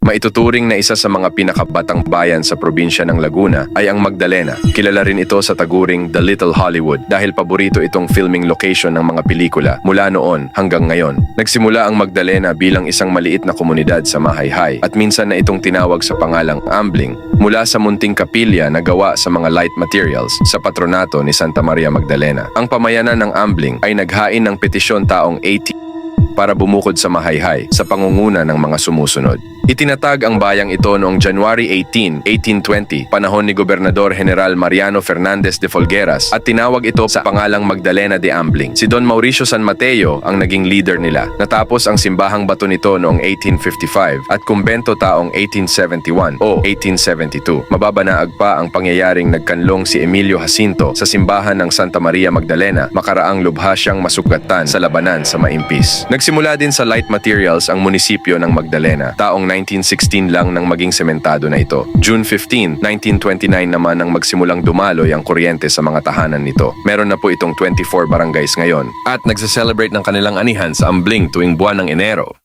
Maituturing na isa sa mga pinakabatang bayan sa probinsya ng Laguna ay ang Magdalena. Kilala rin ito sa taguring The Little Hollywood dahil paborito itong filming location ng mga pelikula mula noon hanggang ngayon. Nagsimula ang Magdalena bilang isang maliit na komunidad sa Mahayhay at minsan na itong tinawag sa pangalang Ambling mula sa munting kapilya na gawa sa mga light materials sa patronato ni Santa Maria Magdalena. Ang pamayanan ng Ambling ay naghain ng petisyon taong 80 para bumukod sa Mahayhay sa pangunguna ng mga sumusunod. Itinatag ang bayang ito noong January 18, 1820, panahon ni Gobernador General Mariano Fernandez de Folgueras at tinawag ito sa pangalang Magdalena de Ambling. Si Don Mauricio San Mateo ang naging leader nila. Natapos ang simbahang bato nito noong 1855 at kumbento taong 1871 o 1872. Mababanaag pa ang pangyayaring nagkanlong si Emilio Jacinto sa simbahan ng Santa Maria Magdalena, makaraang lubha siyang masugatan sa labanan sa Maimpis. Nagsimula din sa light materials ang munisipyo ng Magdalena. Taong 1916 lang nang maging sementado na ito. June 15, 1929 naman nang magsimulang dumaloy ang kuryente sa mga tahanan nito. Meron na po itong 24 barangays ngayon at nagse-celebrate ng kanilang anihan sa Ambling tuwing buwan ng Enero.